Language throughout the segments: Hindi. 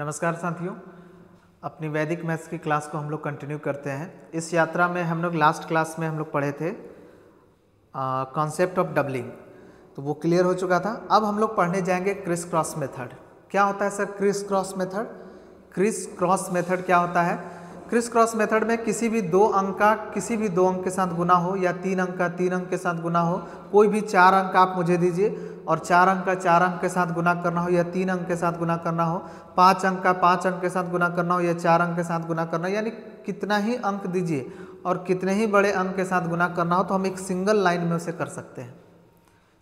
नमस्कार साथियों, अपनी वैदिक मैथ्स की क्लास को हम लोग कंटिन्यू करते हैं। इस यात्रा में हम लोग लास्ट क्लास में हम लोग पढ़े थे कॉन्सेप्ट ऑफ डबलिंग, तो वो क्लियर हो चुका था। अब हम लोग पढ़ने जाएंगे क्रिस क्रॉस मेथड। क्या होता है sir criss cross method? Criss cross method क्या होता है? क्रिस क्रॉस मेथड में किसी भी दो अंक का किसी भी दो अंक के साथ गुना हो या तीन अंक का तीन अंक के साथ गुना हो, कोई भी चार अंक आप मुझे दीजिए और चार अंक का चार अंक के साथ गुना करना हो या तीन अंक के साथ गुना करना हो, पाँच अंक का पाँच अंक के साथ गुना करना हो या चार अंक के साथ गुना करना हो, यानी कितना ही अंक दीजिए और कितने ही बड़े अंक के साथ गुना करना हो तो हम एक सिंगल लाइन में उसे कर सकते हैं।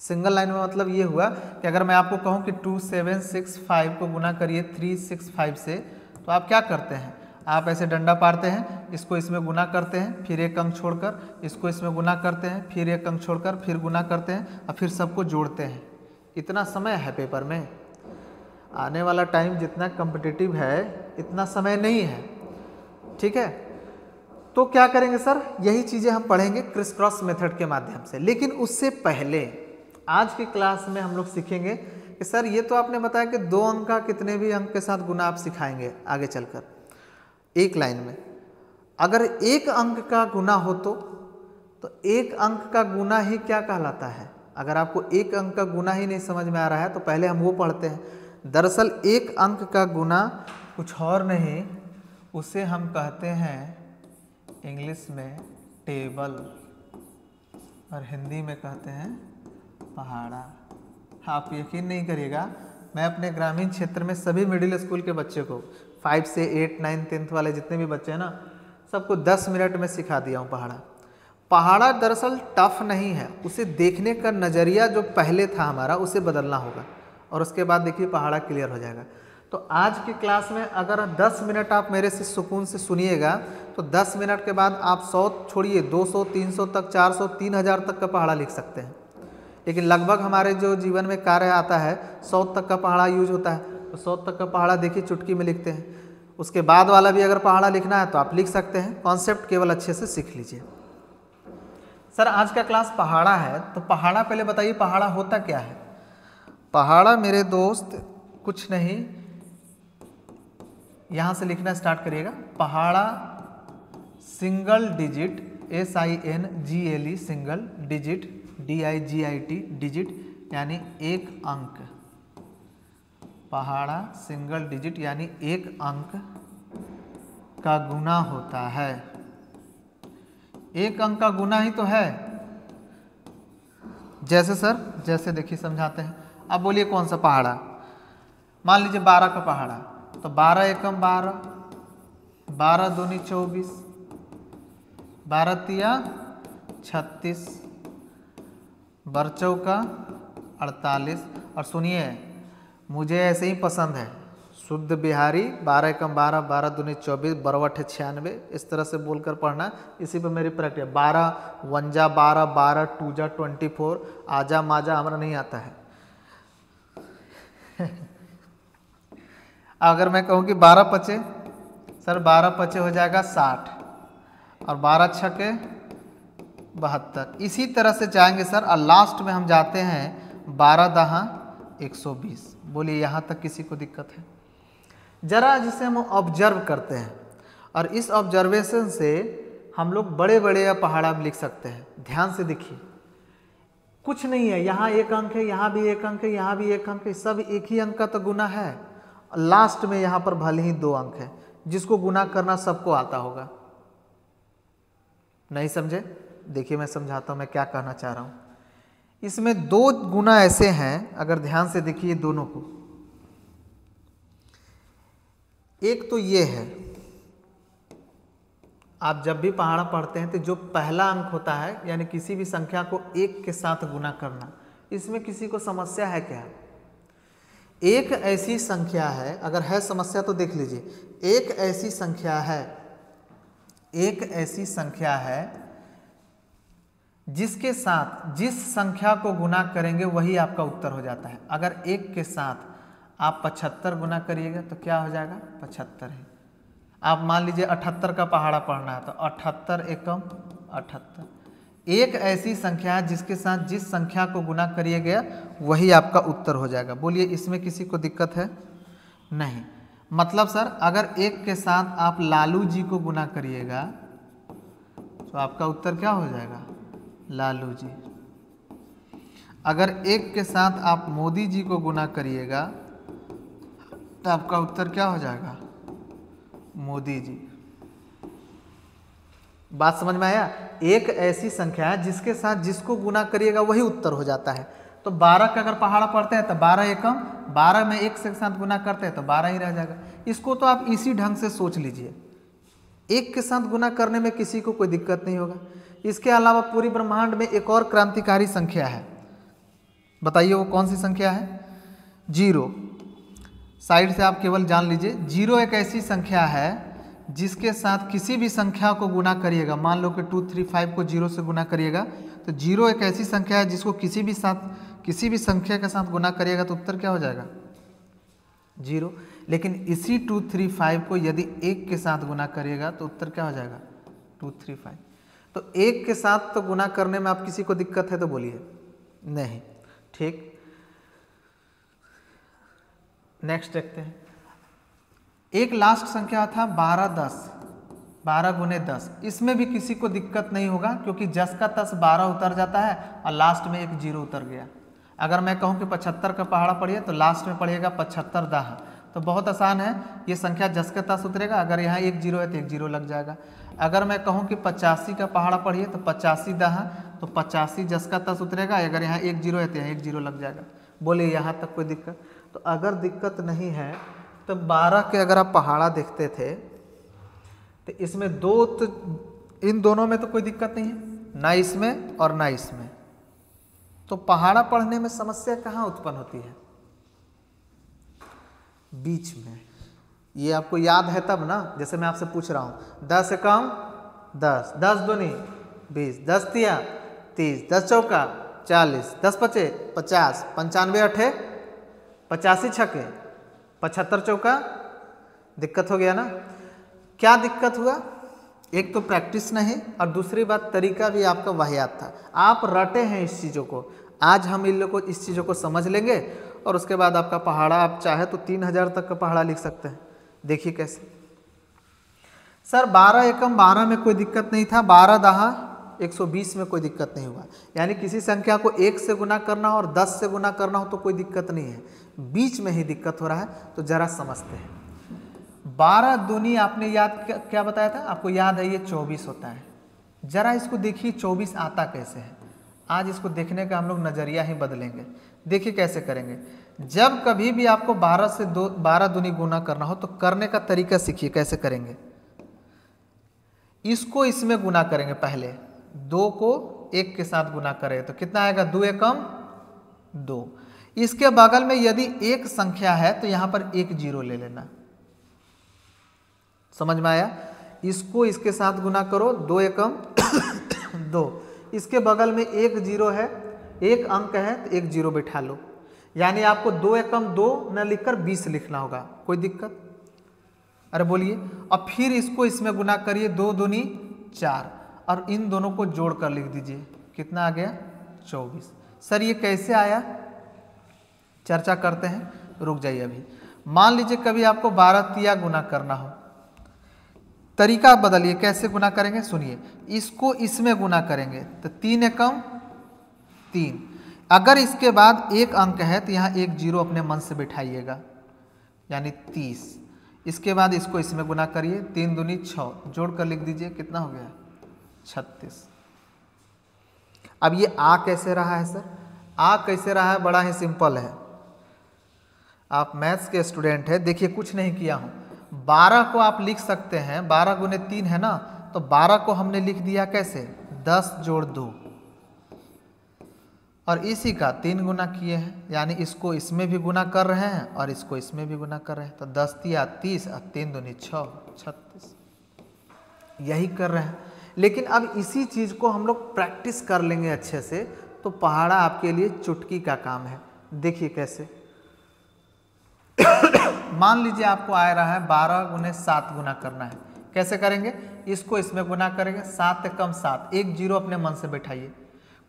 सिंगल लाइन में मतलब ये हुआ कि अगर मैं आपको कहूँ कि 2765 को गुना करिए 365 से, तो आप क्या करते हैं? आप ऐसे डंडा पारते हैं, इसको इसमें गुना करते हैं, फिर एक अंक छोड़कर इसको इसमें गुना करते हैं, फिर एक अंक छोड़कर फिर गुना करते हैं और फिर सबको जोड़ते हैं। इतना समय है पेपर में, आने वाला टाइम जितना कॉम्पिटिटिव है इतना समय नहीं है, ठीक है। तो क्या करेंगे सर, यही चीज़ें हम पढ़ेंगे क्रिस क्रॉस मेथड के माध्यम से। लेकिन उससे पहले आज की क्लास में हम लोग सीखेंगे कि सर ये तो आपने बताया कि दो अंक का कितने भी अंक के साथ गुना आप सिखाएंगे आगे चलकर एक लाइन में। अगर एक अंक का गुना हो तो एक अंक का गुना ही क्या कहलाता है? अगर आपको एक अंक का गुना ही नहीं समझ में आ रहा है तो पहले हम वो पढ़ते हैं। दरअसल एक अंक का गुना कुछ और नहीं, उसे हम कहते हैं इंग्लिश में टेबल और हिंदी में कहते हैं पहाड़ा। आप यकीन नहीं करिएगा, मैं अपने ग्रामीण क्षेत्र में सभी मिडिल स्कूल के बच्चे को 5 से 8, 9, 10th वाले जितने भी बच्चे हैं ना, सबको 10 मिनट में सिखा दिया हूँ पहाड़ा। पहाड़ा दरअसल टफ नहीं है, उसे देखने का नज़रिया जो पहले था हमारा उसे बदलना होगा और उसके बाद देखिए पहाड़ा क्लियर हो जाएगा। तो आज की क्लास में अगर 10 मिनट आप मेरे से सुकून से सुनिएगा तो 10 मिनट के बाद आप 100 छोड़िए 200, 300 तक, 400, 3000 तक का पहाड़ा लिख सकते हैं। लेकिन लगभग हमारे जो जीवन में कार्य आता है 100 तक का पहाड़ा यूज होता है, तो 100 तक का पहाड़ा देखिए चुटकी में लिखते हैं। उसके बाद वाला भी अगर पहाड़ा लिखना है तो आप लिख सकते हैं। कॉन्सेप्ट केवल अच्छे से सीख लीजिए। सर आज का क्लास पहाड़ा है, तो पहाड़ा पहले बताइए पहाड़ा होता क्या है? पहाड़ा मेरे दोस्त कुछ नहीं, यहाँ से लिखना स्टार्ट करिएगा। पहाड़ा single digit, SINGLE single digit, DIGIT digit यानी एक अंक। पहाड़ा सिंगल डिजिट यानी एक अंक का गुना होता है। एक अंक का गुना ही तो है। जैसे सर, जैसे देखिए समझाते हैं। अब बोलिए कौन सा पहाड़ा? मान लीजिए 12 का पहाड़ा, तो 12 एकम 12, 12 दूनी 24, 12 तिया 36, बरचौ का 48। और सुनिए, मुझे ऐसे ही पसंद है शुद्ध बिहारी। 12 एकम 12, 12 दूनी 24, बरवट है 96, इस तरह से बोलकर पढ़ना। इसी पे मेरी प्रैक्टिस। 12 वंजा 12, 12 टूजा 24, आजा माजा हमारा नहीं आता है। अगर मैं कहूँ कि 12 पचे, सर 12 पचे हो जाएगा 60 और 12 छके 72। इसी तरह से जाएंगे सर और लास्ट में हम जाते हैं 12 दहा 120। बोलिए यहाँ तक किसी को दिक्कत है? जरा जिसे हम ऑब्जर्व करते हैं और इस ऑब्जर्वेशन से हम लोग बड़े बड़े पहाड़ा में लिख सकते हैं। ध्यान से देखिए, कुछ नहीं है, यहाँ एक अंक है, यहाँ भी एक अंक है, यहाँ भी एक अंक है, सब एक ही अंक का तो गुना है। लास्ट में यहाँ पर भले ही दो अंक है, जिसको गुना करना सबको आता होगा। नहीं समझे? देखिए मैं समझाता हूँ मैं क्या कहना चाह रहा हूँ। इसमें दो गुना ऐसे हैं, अगर ध्यान से देखिए दोनों को। एक तो ये है, आप जब भी पहाड़ा पढ़ते हैं तो जो पहला अंक होता है यानी किसी भी संख्या को एक के साथ गुना करना, इसमें किसी को समस्या है क्या? एक ऐसी संख्या है, अगर है समस्या तो देख लीजिए। एक ऐसी संख्या है, एक ऐसी संख्या है जिसके साथ जिस संख्या को गुना करेंगे वही आपका उत्तर हो जाता है। अगर एक के साथ आप 75 गुना करिएगा तो क्या हो जाएगा? 75 है। आप मान लीजिए 78 का पहाड़ा पढ़ना है तो 78 एकम 78। एक ऐसी संख्या है जिसके साथ जिस संख्या को गुना करिए गया वही आपका उत्तर हो जाएगा। बोलिए इसमें किसी को दिक्कत है? नहीं। मतलब सर अगर 1 के साथ आप लालू जी को गुना करिएगा तो आपका उत्तर क्या हो जाएगा? लालू जी। अगर 1 के साथ आप मोदी जी को गुना करिएगा तो आपका उत्तर क्या हो जाएगा? मोदी जी। बात समझ में आया? एक ऐसी संख्या है जिसके साथ जिसको गुना करिएगा वही उत्तर हो जाता है। तो 12 का अगर पहाड़ा पढ़ते हैं तो 12 एकम 12 में 1 से साथ गुना करते हैं तो 12 ही रह जाएगा। इसको तो आप इसी ढंग से सोच लीजिए, 1 के साथ गुना करने में किसी को कोई दिक्कत नहीं होगा। इसके अलावा पूरी ब्रह्मांड में एक और क्रांतिकारी संख्या है, बताइए वो कौन सी संख्या है? 0। साइड से आप केवल जान लीजिए, 0 एक ऐसी संख्या है जिसके साथ किसी भी संख्या को गुना करिएगा, मान लो कि 2, 3, 5 को 0 से गुना करिएगा तो 0 एक ऐसी संख्या है जिसको किसी भी संख्या के साथ गुना करिएगा तो उत्तर क्या हो जाएगा? 0। लेकिन इसी 2, 3, 5 को यदि 1 के साथ गुना करिएगा तो उत्तर क्या हो जाएगा? 2, 3, 5। तो 1 के साथ तो गुना करने में आप किसी को दिक्कत है तो बोलिए नहीं। ठीक, नेक्स्ट देखते हैं। एक लास्ट संख्या था 12, 10, 12 गुने 10। इसमें भी किसी को दिक्कत नहीं होगा क्योंकि 10 का 10 12 उतर जाता है और लास्ट में एक 0 उतर गया। अगर मैं कहूँ कि 75 का पहाड़ा पढ़िए तो लास्ट में पढ़िएगा 75 दाह। तो बहुत आसान है, ये संख्या 10 का 10 उतरेगा, अगर यहाँ एक 0 है तो एक 0 लग जाएगा। अगर मैं कहूँ कि 85 का पहाड़ा पढ़िए तो 85 दाह, तो 85 10 का 10 उतरेगा, अगर यहाँ एक 0 है तो यहाँ एक 0 लग जाएगा। बोलिए यहाँ तक कोई दिक्कत? तो अगर दिक्कत नहीं है तो 12 के अगर आप पहाड़ा देखते थे तो इसमें इन दोनों में तो कोई दिक्कत नहीं है, ना इसमें और ना इसमें। तो पहाड़ा पढ़ने में समस्या कहाँ उत्पन्न होती है? बीच में। ये आपको याद है तब ना, जैसे मैं आपसे पूछ रहा हूँ 10 एकम 10, 10 दूनी 20, 10 तिया 30, 10 चौका 40, 10 पचे 50, 95 अठे 85 छके 75 चौका। दिक्कत हो गया ना? क्या दिक्कत हुआ? एक तो प्रैक्टिस नहीं और दूसरी बात तरीका भी आपका वाहियात था। आप रटे हैं इस चीज़ों को, आज हम इन लोगों को इस चीज़ों को समझ लेंगे और उसके बाद आपका पहाड़ा आप चाहे तो 3000 तक का पहाड़ा लिख सकते हैं। देखिए कैसे। सर 12 एकम 12 में कोई दिक्कत नहीं था, 12 दाह 120 में कोई दिक्कत नहीं हुआ। यानी किसी संख्या को 1 से गुना करना हो और 10 से गुना करना हो तो कोई दिक्कत नहीं है, बीच में ही दिक्कत हो रहा है। तो जरा समझते हैं। 12 दूनी आपने याद क्या बताया था? आपको याद है ये 24 होता है। जरा इसको देखिए 24 आता कैसे है। आज इसको देखने का हम लोग नज़रिया ही बदलेंगे। देखिए कैसे करेंगे। जब कभी भी आपको 12 से 12 दूनी गुना करना हो तो करने का तरीका सीखिए कैसे करेंगे। इसको इसमें गुना करेंगे, पहले 2 को 1 के साथ गुना करें तो कितना आएगा? 2 एकम 2। इसके बगल में यदि एक संख्या है तो यहाँ पर एक 0 ले लेना। समझ में आया? इसको इसके साथ गुना करो, 2 एकम 2। इसके बगल में एक 0 है, एक अंक है तो एक 0 बैठा लो। यानी आपको 2 एकम 2 न लिखकर 20 लिखना होगा। कोई दिक्कत? अरे बोलिए। और फिर इसको इसमें गुना करिए, 2 दूनी 4 और इन दोनों को जोड़कर लिख दीजिए। कितना आ गया? 24। सर ये कैसे आया? चर्चा करते हैं, रुक जाइए अभी। मान लीजिए कभी आपको 12 तिया गुना करना हो, तरीका बदलिए। कैसे गुना करेंगे सुनिए। इसको इसमें गुना करेंगे तो 3 एकम 3। अगर इसके बाद एक अंक है तो यहाँ एक 0 अपने मन से बिठाइएगा, यानी 30। इसके बाद इसको इसमें गुना करिए, 3 दूनी 6, जोड़ कर लिख दीजिए। कितना हो गया? 36। अब ये आ कैसे रहा है सर? आ कैसे रहा है? बड़ा ही सिंपल है। आप मैथ्स के स्टूडेंट हैं, देखिए कुछ नहीं किया हूँ। 12 को आप लिख सकते हैं, 12 गुने 3 है ना, तो 12 को हमने लिख दिया कैसे? 10 जोड़ 2 और इसी का 3 गुना किए हैं, यानी इसको इसमें भी गुना कर रहे हैं और इसको इसमें भी गुना कर रहे हैं। तो 10 तिया 30 और 3 दूनी 6, 36। यही कर रहे हैं। लेकिन अब इसी चीज़ को हम लोग प्रैक्टिस कर लेंगे अच्छे से तो पहाड़ा आपके लिए चुटकी का काम है। देखिए कैसे। मान लीजिए आपको आ रहा है 12 गुने 7 गुना करना है। कैसे करेंगे? इसको इसमें गुना करेंगे, 7 एकम 7, एक 0 अपने मन से बैठाइए।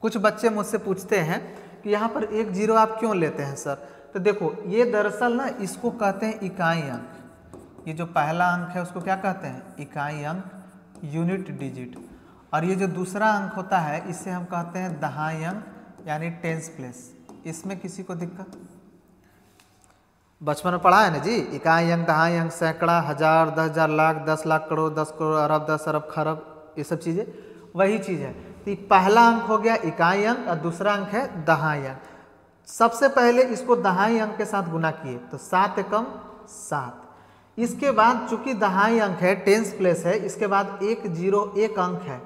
कुछ बच्चे मुझसे पूछते हैं कि यहाँ पर एक 0 आप क्यों लेते हैं सर? तो देखो ये दरअसल ना इसको कहते हैं इकाई अंक। ये जो पहला अंक है उसको क्या कहते हैं? इकाई अंक, यूनिट डिजिट। और ये जो दूसरा अंक होता है इसे हम कहते हैं दहाई अंक यानी टेंस प्लेस। इसमें किसी को दिक्कत? बचपन में पढ़ा है ना जी, इकाई अंक, दहाई अंक, सैकड़ा, हजार, 10,000, लाख, 10 लाख, करोड़, 10 करोड़, अरब, 10 अरब, खरब, ये सब चीज़ें वही चीज़ है। तो पहला अंक हो गया इकाई अंक और दूसरा अंक है दहाई अंक। सबसे पहले इसको दहाई अंक के साथ गुना किए तो 7 एकम 7। इसके बाद चूंकि दहाई अंक है, टेंस प्लेस है, इसके बाद 1 0 1 अंक है।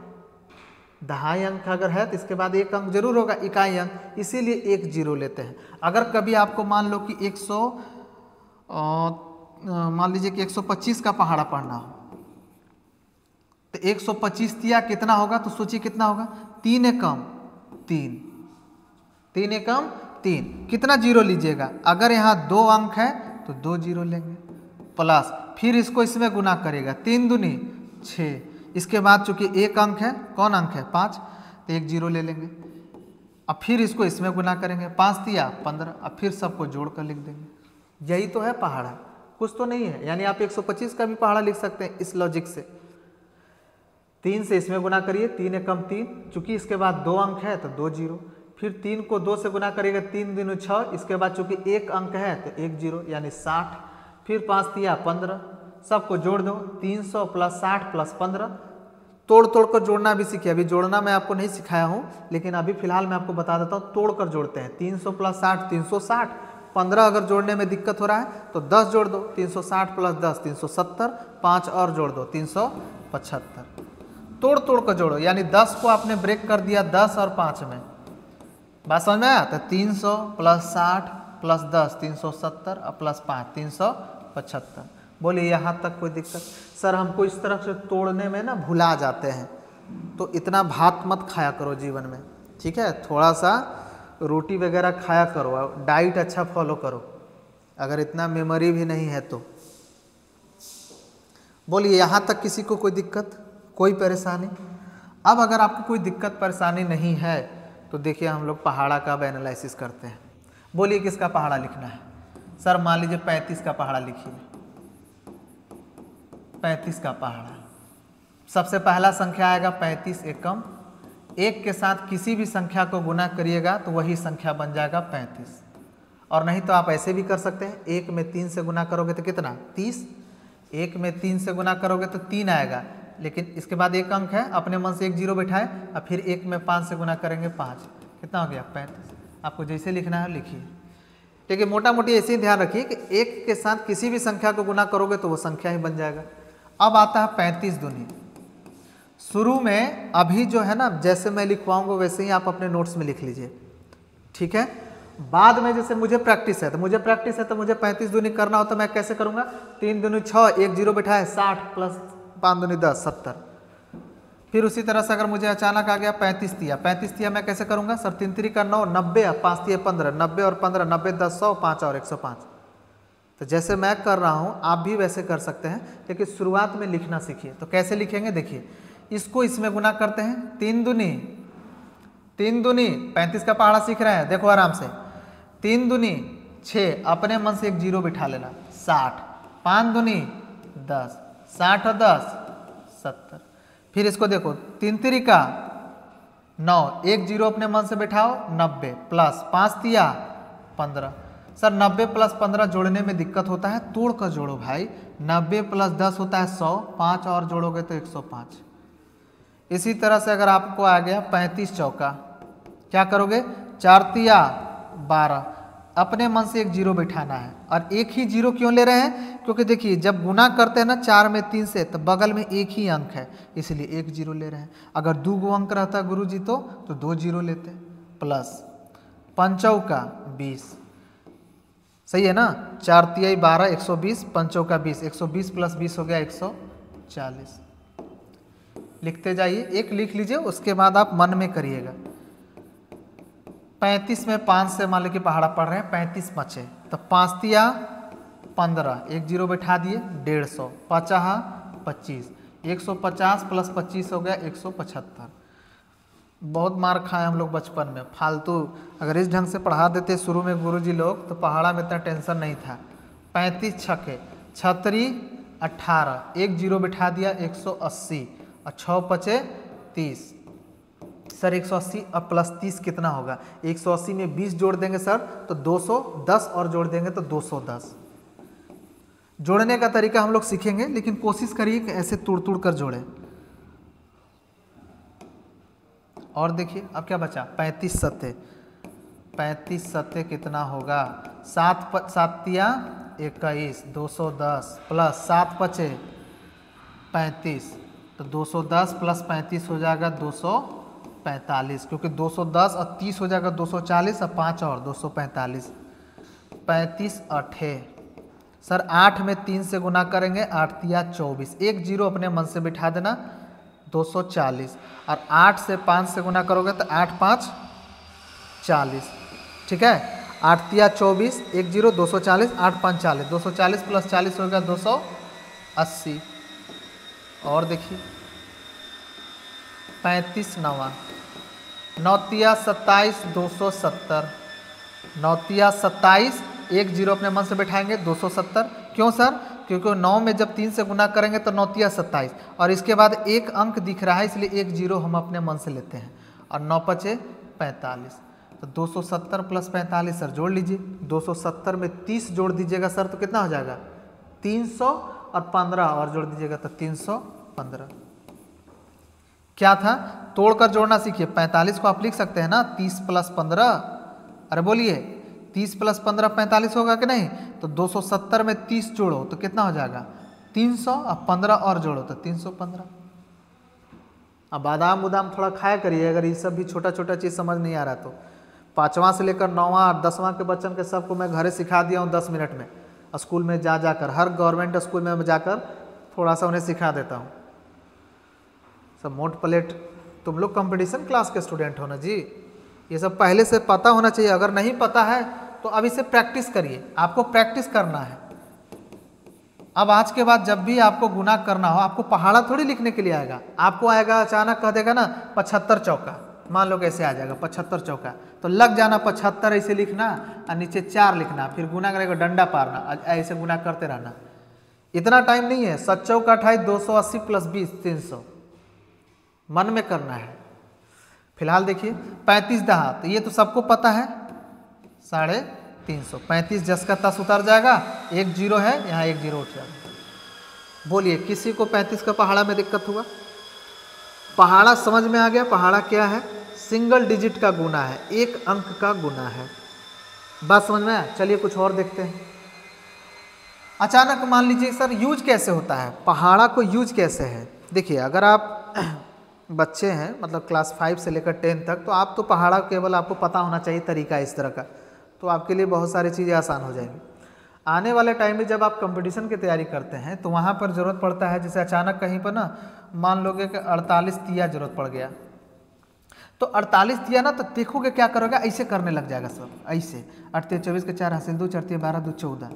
दहाई अंक अगर है तो इसके बाद 1 अंक जरूर होगा, इकाई अंक, इसीलिए 1 0 लेते हैं। अगर कभी आपको मान लो कि 125 का पहाड़ा पढ़ना हो तो 125 दिया कितना होगा? तो सोचिए कितना होगा? 3 एकम 3, 3 एकम 3। कितना जीरो लीजिएगा? अगर यहाँ 2 अंक है तो 2 जीरो लेंगे, प्लस फिर इसको इसमें गुना करेगा, 3 दूनी 6। इसके बाद चूंकि 1 अंक है, कौन अंक है? 5, तो 1 जीरो ले लेंगे। अब फिर इसको इसमें गुना करेंगे, 5 दिया 15, अब फिर सबको जोड़ कर लिख देंगे। यही तो है पहाड़ा, कुछ तो नहीं है। यानी आप 125 का भी पहाड़ा लिख सकते हैं इस लॉजिक से। 3 से इसमें गुना करिए, 3 एकम 3, चूंकि इसके बाद 2 अंक है तो 2 जीरो। फिर 3 को 2 से गुना करिएगा, 3 दूनी 6, इसके बाद चूंकि 1 अंक है तो 1 जीरो यानी 60। फिर 5 दिया 15, सबको जोड़ दो, 300 प्लस 60 प्लस 15। तोड़ तोड़ कर जोड़ना भी सीखिए। अभी जोड़ना मैं आपको नहीं सिखाया हूँ, लेकिन अभी फिलहाल मैं आपको बता देता हूँ तोड़ कर जोड़ते हैं। 300 प्लस 60 360, 15 अगर जोड़ने में दिक्कत हो रहा है तो 10 जोड़ दो, 360 प्लस 10 370, 5 और जोड़ दो 375। तोड़ तोड़ कर जोड़ो, यानी 10 को आपने ब्रेक कर दिया 10 और 5 में। बात समझ में आया? तो 300 प्लस 60 प्लस 10 370 और प्लस 5 375। बोलिए यहाँ तक कोई दिक्कत? सर हमको इस तरह से तोड़ने में ना भुला जाते हैं, तो इतना भात मत खाया करो जीवन में, ठीक है? थोड़ा सा रोटी वगैरह खाया करो, डाइट अच्छा फॉलो करो, अगर इतना मेमोरी भी नहीं है तो। बोलिए यहाँ तक किसी को कोई दिक्कत, कोई परेशानी? अब अगर आपको कोई दिक्कत परेशानी नहीं है तो देखिए हम लोग पहाड़ा का अब एनालिसिस करते हैं। बोलिए किसका पहाड़ा लिखना है? सर मान लीजिए 35 का पहाड़ा लिखिए। 35 का पहाड़ा, सबसे पहला संख्या आएगा 35 एकम, 1 के साथ किसी भी संख्या को गुना करिएगा तो वही संख्या बन जाएगा 35। और नहीं तो आप ऐसे भी कर सकते हैं, 1 में 3 से गुना करोगे तो कितना? 30। 1 में 3 से गुना करोगे तो 3 आएगा, लेकिन इसके बाद 1 अंक है, अपने मन से 1 जीरो बैठाए और फिर 1 में 5 से गुना करेंगे 5, कितना हो गया? 35। आपको जैसे लिखना है लिखिए, लेकिन मोटा मोटी ऐसे ही ध्यान रखिए कि 1 के साथ किसी भी संख्या को गुना करोगे तो वो संख्या ही बन जाएगा। अब आता है 35 दूनी। शुरू में अभी जो है ना, जैसे मैं लिखवाऊंगा वैसे ही आप अपने नोट्स में लिख लीजिए, ठीक है? बाद में जैसे मुझे प्रैक्टिस है तो मुझे 35 दूनी करना हो तो मैं कैसे करूंगा? 3 दूनी 6, 1 जीरो बैठाए 60 प्लस 5 दूनी 10 70। फिर उसी तरह से अगर मुझे अचानक आ गया 35 दिया मैं कैसे करूंगा? सर 3 3 का 9, 90, 5 3 15, 90 और 15, 90 10 100, 5 और 105। तो जैसे मैं कर रहा हूं आप भी वैसे कर सकते हैं, लेकिन शुरुआत में लिखना सीखिए। तो कैसे लिखेंगे देखिए, इसको इसमें गुना करते हैं, 3 दूनी 35 का पहाड़ा सीख रहे हैं, देखो आराम से। 3 दूनी 6, अपने मन से 1 जीरो बिठा लेना, 60। 5 दूनी 10, 60 और 10 70। फिर इसको देखो, 3 3 का 9, 1 जीरो अपने मन से बैठाओ 90 प्लस 5 दिया 15। सर 90 प्लस 15 जोड़ने में दिक्कत होता है, तोड़ कर जोड़ो भाई। 90 प्लस 10 होता है 100, 5 और जोड़ोगे तो 105। इसी तरह से अगर आपको आ गया 35 चौका, क्या करोगे? 4 तिया 12, अपने मन से 1 जीरो बैठाना है। और एक ही जीरो क्यों ले रहे हैं? क्योंकि देखिए जब गुना करते हैं ना 4 में 3 से, तो बगल में 1 ही अंक है, इसलिए 1 जीरो ले रहे हैं। अगर 2 अंक रहता गुरुजी तो 2 जीरो लेते। प्लस 5 चौका 20, सही है ना? 4 तिया 12, 120, 5 चौका 20, 120 प्लस 20 हो गया 140। लिखते जाइए, एक लिख लीजिए, उसके बाद आप मन में करिएगा। 35 में 5 से मान लो कि पहाड़ा पढ़ रहे हैं, 35 बचे तो 5 तिया 15, 1 जीरो बैठा दिए 150, 50 25, 150 प्लस 25 हो गया 175। बहुत मार खाए हम लोग बचपन में फालतू। अगर इस ढंग से पढ़ा देते शुरू में गुरुजी लोग तो पहाड़ा में इतना टेंशन नहीं था। 35 छक्के 36 18, एक जीरो बिठा दिया 180 और 6 पचे 30। सर 180 और प्लस 30 कितना होगा? 180 में 20 जोड़ देंगे सर तो 210 और जोड़ देंगे तो 210। जोड़ने का तरीका हम लोग सीखेंगे, लेकिन कोशिश करिए कि ऐसे तुड़ कर जोड़ें। और देखिए अब क्या बचा? 35 सत्ते। 35 सत्ते कितना होगा? 7 सातिया 21, 210 प्लस 7 पचे 35, तो 210 प्लस 35 हो जाएगा 245, क्योंकि 210 और 30 हो जाएगा 240 और 5 और 245। 35 8 सर 8 में 3 से गुना करेंगे, 8 तिया 24, एक जीरो अपने मन से बिठा देना 240, और 8 से 5 से गुना करोगे तो 8 5 40, ठीक है। 8 तिया 24, एक जीरो 240, 8 5 40, 240 प्लस 40 होगा 280। और देखिए 35 9 9 तिया 27, 270, 9 तिया 27, एक जीरो अपने मन से बैठाएंगे 270। क्यों सर? क्योंकि 9 में जब 3 से गुना करेंगे तो 9 तिया 27, और इसके बाद एक अंक दिख रहा है इसलिए एक जीरो हम अपने मन से लेते हैं, और 9 पचे 45, तो 270 प्लस 45 सर जोड़ लीजिए। 270 में 30 जोड़ दीजिएगा सर तो कितना हो जाएगा? 300, और 15 और जोड़ दीजिएगा तो 315। क्या था? तोड़कर जोड़ना सीखिए। 45 को आप लिख सकते हैं ना 30 प्लस 15, अरे बोलिए 30 प्लस 15 45 होगा कि नहीं? तो 270 में 30 जोड़ो तो कितना हो जाएगा? 300, और 15 और जोड़ो तो 315। अब बादाम उदाम थोड़ा खाया करिए, अगर ये सब भी छोटा छोटा चीज़ समझ नहीं आ रहा तो। 5वां से लेकर 9वां और 10वां के बच्चन के सबको मैं घरे सिखा दिया हूँ 10 मिनट में, स्कूल में जाकर, हर गवर्नमेंट स्कूल में जाकर थोड़ा सा उन्हें सिखा देता हूँ। सब मोट प्लेट, तुम लोग कंपटीशन क्लास के स्टूडेंट हो ना जी, ये सब पहले से पता होना चाहिए। अगर नहीं पता है तो अब इसे प्रैक्टिस करिए, आपको प्रैक्टिस करना है। अब आज के बाद जब भी आपको गुना करना हो, आपको पहाड़ा थोड़ी लिखने के लिए आएगा, आपको आएगा अचानक कह देगा ना 75 चौका, मान लो कैसे आ जाएगा 75 चौका, तो लग जाना 75 ऐसे लिखना और नीचे 4 लिखना, फिर गुना करेगा डंडा पारना, ऐसे गुना करते रहना। इतना टाइम नहीं है। 7 चौका 28, 280 प्लस 20 300, मन में करना है। फिलहाल देखिए 35 दहा, तो ये तो सबको पता है 350। 35 जस का तस उतर जाएगा, एक जीरो है यहाँ, एक जीरो उठ जाएगा। बोलिए किसी को 35 का पहाड़ा में दिक्कत हुआ? पहाड़ा समझ में आ गया? पहाड़ा क्या है? सिंगल डिजिट का गुना है, एक अंक का गुना है। बात समझ में आया? चलिए कुछ और देखते हैं। अचानक मान लीजिए सर यूज कैसे होता है, पहाड़ा को यूज कैसे है? देखिए अगर आप बच्चे हैं, मतलब क्लास 5 से लेकर 10 तक, तो आप तो पहाड़ा केवल आपको पता होना चाहिए तरीका इस तरह का, तो आपके लिए बहुत सारी चीज़ें आसान हो जाएंगी। आने वाले टाइम में जब आप कंपटीशन की तैयारी करते हैं तो वहाँ पर ज़रूरत पड़ता है, जैसे अचानक कहीं पर ना मान लोगे कि 48 तिया ज़रूरत पड़ गया, तो 48 तिया ना तो देखोगे क्या करोगे, ऐसे करने लग जाएगा सब, ऐसे 8 तिया 24 के 4 हासिल 2, 4 तिया 12, 2 14।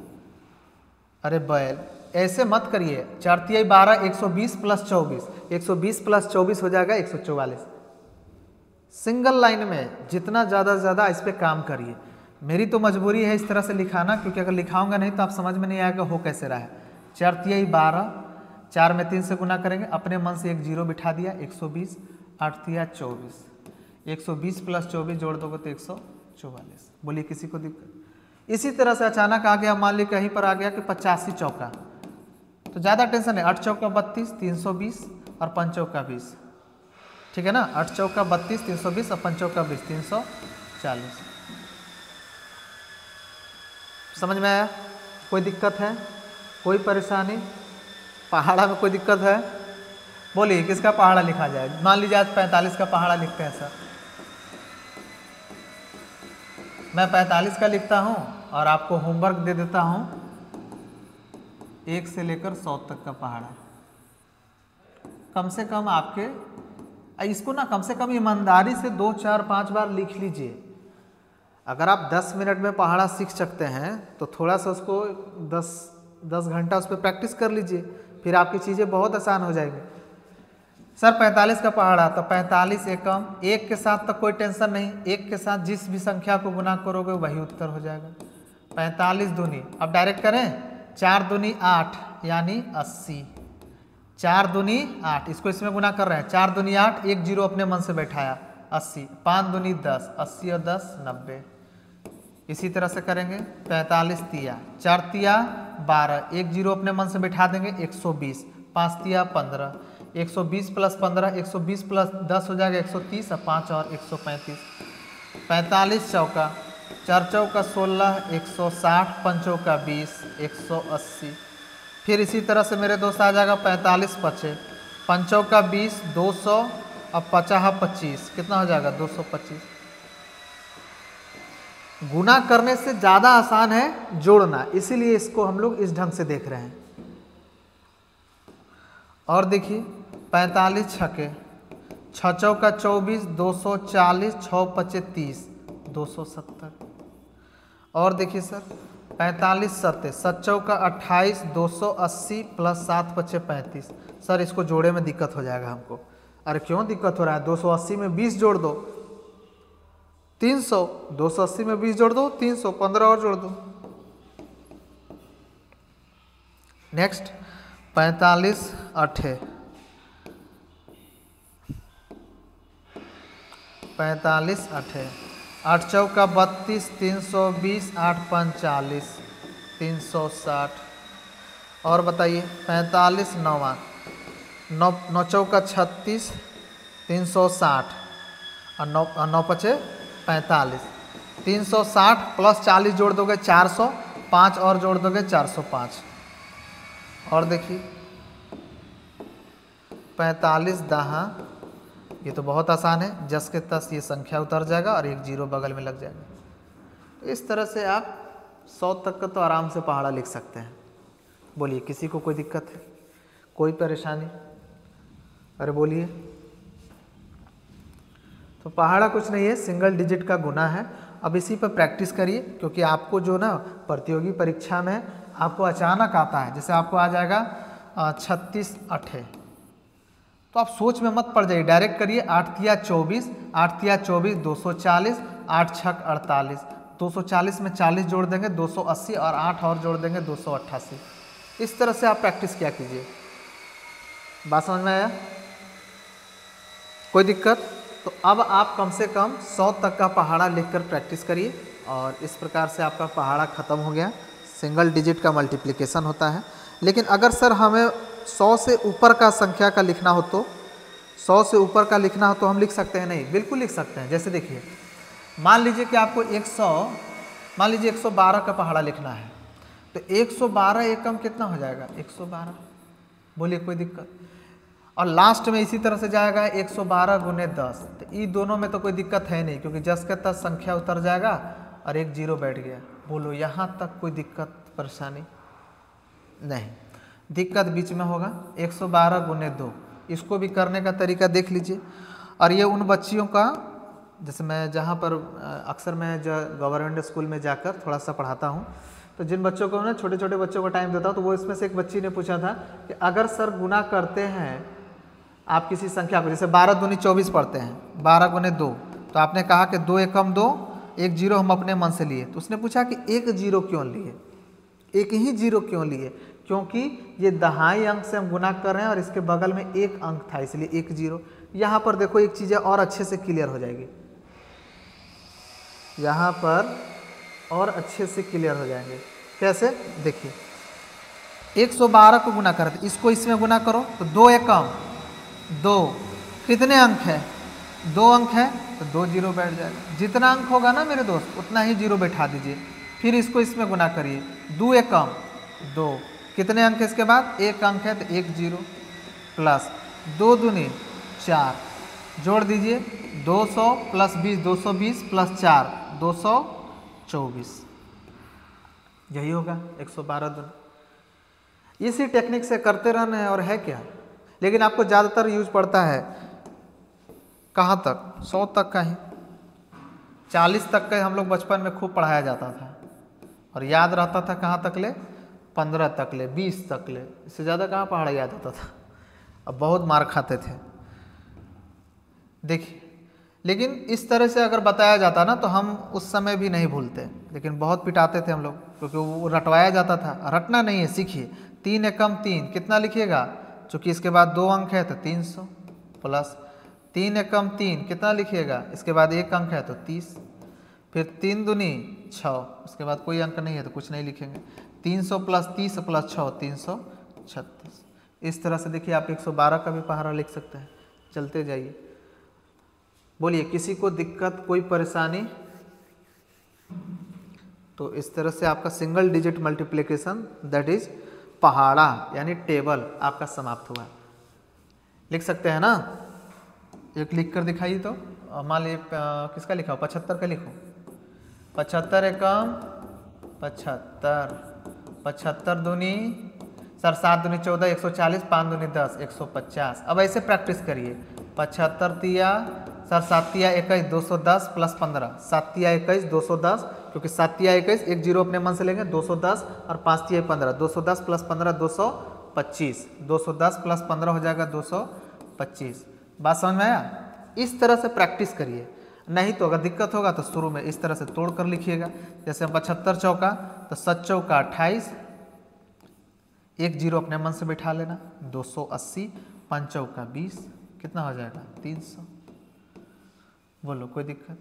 अरे बैल ऐसे मत करिए, 4 तिया 12, 120 प्लस 24, 120 प्लस 24 हो जाएगा 144। सिंगल लाइन में जितना ज़्यादा से ज़्यादा इस पर काम करिए। मेरी तो मजबूरी है इस तरह से लिखाना, क्योंकि अगर लिखाऊंगा नहीं तो आप समझ में नहीं आएगा हो कैसे रहा है। 4 तिया 12, 4 में 3 से गुना करेंगे, अपने मन से एक जीरो बिठा दिया 120, 8 तिया 24, 120 प्लस 24 जोड़ दोगे तो 144। बोलिए किसी को दिक्कत? इसी तरह से अचानक आ गया, मान ली कहीं पर आ गया कि 85 चौका, तो ज़्यादा टेंशन है। 8 चौका 32, 320 और 5 चौका 20, ठीक है ना। 8 चौका 32, 320 और 5 चौका 20, 340। समझ में आया? कोई दिक्कत है? कोई परेशानी? पहाड़ा में कोई दिक्कत है? बोलिए किसका पहाड़ा लिखा जाए? मान लीजिए आज 45 का पहाड़ा लिखते हैं सर, मैं 45 का लिखता हूँ और आपको होमवर्क दे देता हूँ 1 से लेकर 100 तक का पहाड़ा। कम से कम आपके इसको ना कम से कम ईमानदारी से 2 4 5 बार लिख लीजिए। अगर आप 10 मिनट में पहाड़ा सीख सकते हैं तो थोड़ा सा उसको 10 घंटा उस पर प्रैक्टिस कर लीजिए, फिर आपकी चीज़ें बहुत आसान हो जाएंगी। सर 45 का पहाड़ा, तो 45 एकम, एक के साथ तो कोई टेंशन नहीं, एक के साथ जिस भी संख्या को गुना करोगे वही उत्तर हो जाएगा। 45 दूनी, अब डायरेक्ट करें, 4 दूनी 8, यानी 80। 4 दूनी 8, इसको इसमें गुना कर रहे हैं। 4 दूनी 8, एक जीरो अपने मन से बैठाया 80। 5 दूनी 10, 80 और 10 90। इसी तरह से करेंगे 45 तिया, 4 तिया 12, एक जीरो अपने मन से बैठा देंगे 120। 5 तिया 15, 120 प्लस 15, 120 प्लस 10 हो जाएगा 130 और 5 और 135। 45 चौका, 4 चौका 16, 160, 5 चौका 20, 180। फिर इसी तरह से मेरे दोस्त आ जाएगा 45 पचे, 5 चौका 20, 200 और 50 25, कितना हो जाएगा 225। गुना करने से ज़्यादा आसान है जोड़ना, इसीलिए इसको हम लोग इस ढंग से देख रहे हैं। और देखिए 45 छके, 6 चौका 24, 240, 6 पचे 30, 270। और देखिए सर 45 सत्ते, 7 चौका 28, 280 प्लस 7 पचे 35। सर इसको जोड़े में दिक्कत हो जाएगा हमको। अरे क्यों दिक्कत हो रहा है? 280 में 20 जोड़ दो 300, 280 में 20 जोड़ दो 300, 15 और जोड़ दो। नेक्स्ट 45 अठे, 45 अठे, 8 चौका 32, 320, 8 5 40, 360। और बताइए 45 नवा, 9 चौका 36, 360 और 9 पचे 45। 360 प्लस 40 जोड़ दोगे 400, 5 और जोड़ दोगे 405। और देखिए 45 दहा, ये तो बहुत आसान है, जस के तस ये संख्या उतर जाएगा और एक जीरो बगल में लग जाएगा। तो इस तरह से आप 100 तक का तो आराम से पहाड़ा लिख सकते हैं। बोलिए किसी को कोई दिक्कत है, कोई परेशानी? अरे बोलिए। तो पहाड़ा कुछ नहीं है, सिंगल डिजिट का गुना है। अब इसी पर प्रैक्टिस करिए, क्योंकि आपको जो ना प्रतियोगी परीक्षा में आपको अचानक आता है, जैसे आपको आ जाएगा 36 अठे, तो आप सोच में मत पड़ जाइए, डायरेक्ट करिए। 8 तिया 24, 8 तिया 24, 240, 8 छक 48, 240 में 40 जोड़ देंगे 280 और 8 और जोड़ देंगे 288। इस तरह से आप प्रैक्टिस किया कीजिए। बात समझ में आया? कोई दिक्कत? तो अब आप कम से कम 100 तक का पहाड़ा लिखकर प्रैक्टिस करिए, और इस प्रकार से आपका पहाड़ा ख़त्म हो गया। सिंगल डिजिट का मल्टीप्लिकेशन होता है। लेकिन अगर सर हमें 100 से ऊपर का संख्या का लिखना हो तो 100 से ऊपर का लिखना हो तो हम लिख सकते हैं? नहीं, बिल्कुल लिख सकते हैं। जैसे देखिए, मान लीजिए कि आपको 112 का पहाड़ा लिखना है, तो 112 एकम कितना हो जाएगा? 112। बोलिए कोई दिक्कत? और लास्ट में इसी तरह से जाएगा 112 गुने 10, तो इन दोनों में तो कोई दिक्कत है नहीं, क्योंकि 10 के 10 संख्या उतर जाएगा और एक जीरो बैठ गया। बोलो यहाँ तक कोई दिक्कत परेशानी नहीं? दिक्कत बीच में होगा 112 गुने 2। इसको भी करने का तरीका देख लीजिए। और ये उन बच्चियों का, जैसे मैं जहाँ पर अक्सर मैं गवर्नमेंट स्कूल में जाकर थोड़ा सा पढ़ाता हूँ, तो जिन बच्चों को ना छोटे छोटे बच्चों को टाइम देता हूँ, तो वो इसमें से एक बच्ची ने पूछा था कि अगर सर गुना करते हैं आप किसी संख्या को, जैसे 12 दूनी 24 पढ़ते हैं, 12 गुने 2, तो आपने कहा कि 2 एकम 2, एक जीरो हम अपने मन से लिए, तो उसने पूछा कि एक जीरो क्यों लिए, एक ही जीरो क्यों लिए? क्योंकि ये दहाई अंक से हम गुना कर रहे हैं और इसके बगल में एक अंक था, इसलिए एक जीरो। यहाँ पर देखो एक चीज़ें और अच्छे से क्लियर हो जाएगी, यहाँ पर और अच्छे से क्लियर हो जाएंगे। कैसे? देखिए 112 को गुना करते, इसको इसमें गुना करो तो 2 एकम 2, कितने अंक है? 2 अंक है, तो 2 जीरो बैठ जाएगा। जितना अंक होगा ना मेरे दोस्त, उतना ही जीरो बैठा दीजिए। फिर इसको इसमें गुना करिए, 2 एकम 2, कितने अंक है इसके बाद? 1 अंक है, तो 1 जीरो, प्लस 2 दूनी 4, जोड़ दीजिए 200 प्लस 20, 220 प्लस 4, 224। यही होगा 112 दूनी। इसी टेक्निक से करते रहना है, और है क्या। लेकिन आपको ज़्यादातर यूज पड़ता है कहाँ तक? 100 तक का ही। 40 तक का हम लोग बचपन में खूब पढ़ाया जाता था, और याद रहता था कहाँ तक ले? 15 तक ले, 20 तक ले, इससे ज़्यादा कहाँ पढ़ाया जाता था। अब बहुत मार खाते थे। देखिए, लेकिन इस तरह से अगर बताया जाता ना तो हम उस समय भी नहीं भूलते, लेकिन बहुत पिटाते थे हम लोग, क्योंकि वो रटवाया जाता था। रटना नहीं है, सीखिए। 3 एकम 3 कितना लिखिएगा, चूंकि इसके बाद 2 अंक है तो 300 प्लस 3 एकम 3 कितना लिखिएगा, इसके बाद 1 अंक है तो 30, फिर 3 दूनी 6, उसके बाद कोई अंक नहीं है तो कुछ नहीं लिखेंगे। 300 प्लस 30 प्लस 6 336। इस तरह से देखिए आप 112 का भी पहाड़ा लिख सकते हैं। चलते जाइए, बोलिए किसी को दिक्कत कोई परेशानी। तो इस तरह से आपका single digit multiplication that is पहाड़ा यानी टेबल आपका समाप्त हुआ। लिख सकते हैं ना, एक लिख कर दिखाइए। तो मान लीजिए किसका लिखा हो, 75 का लिखो। 75 एकम 75, 75 दूनी 7 दूनी 14, 140, 5 दूनी 10, 150। अब ऐसे प्रैक्टिस करिए। 75 तिया 7 तिया 21, 210 प्लस 15, 7 तिया 21, 210, क्योंकि 7 तिया 21 एक जीरो अपने मन से लेंगे, 210 और 5 तिया 15, 210 प्लस 15 225, 210 प्लस 15 हो जाएगा 225। बात समझ में आया? इस तरह से प्रैक्टिस करिए। नहीं तो अगर दिक्कत होगा तो शुरू में इस तरह से तोड़ कर लिखिएगा। जैसे 75 चौका तो 7 चौका 28, एक जीरो अपने मन से बैठा लेना, 280, 5 चौका 20, कितना हो जाएगा 300। बोलो कोई दिक्कत?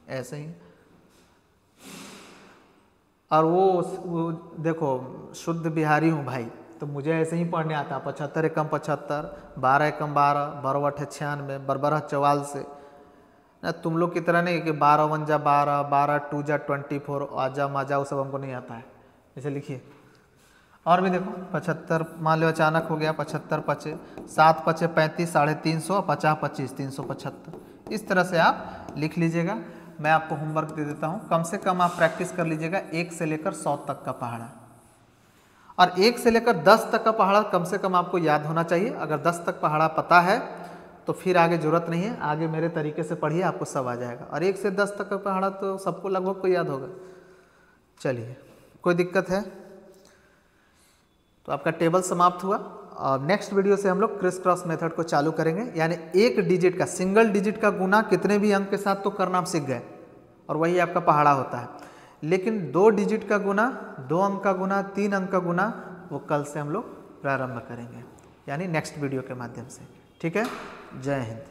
ऐसे ही। और वो देखो शुद्ध बिहारी हूँ भाई, तो मुझे ऐसे ही पढ़ने आता। 75 एकम 75, 12 एकम 12, 12 8 96, 12 44 ना। तुम लोग की तरह नहीं कि 12 1 जा 12, 12 2 जा 24, आजा माजा वो सब हमको नहीं आता है। जैसे लिखिए और भी देखो 75 मान लो अचानक हो गया 75 पचे 7 पचे 35, 350, 50 25, 375। इस तरह से आप लिख लीजिएगा। मैं आपको होमवर्क दे देता हूँ, कम से कम आप प्रैक्टिस कर लीजिएगा 1 से लेकर 100 तक का पहाड़ा, और 1 से लेकर 10 तक का पहाड़ा कम से कम आपको याद होना चाहिए। अगर 10 तक पहाड़ा पता है तो फिर आगे जरूरत नहीं है, आगे मेरे तरीके से पढ़िए आपको सब आ जाएगा। और 1 से 10 तक का पहाड़ा तो सबको लगभग को याद होगा। चलिए कोई दिक्कत है? तो आपका टेबल समाप्त हुआ। और नेक्स्ट वीडियो से हम लोग क्रिस क्रॉस मेथड को चालू करेंगे, यानी एक डिजिट का सिंगल डिजिट का गुना कितने भी अंक के साथ तो करना आप सीख गए, और वही आपका पहाड़ा होता है। लेकिन 2 डिजिट का गुना, 2 अंक का गुना, 3 अंक का गुना, वो कल से हम लोग प्रारंभ करेंगे, यानी नेक्स्ट वीडियो के माध्यम से। ठीक है, जय हिंद।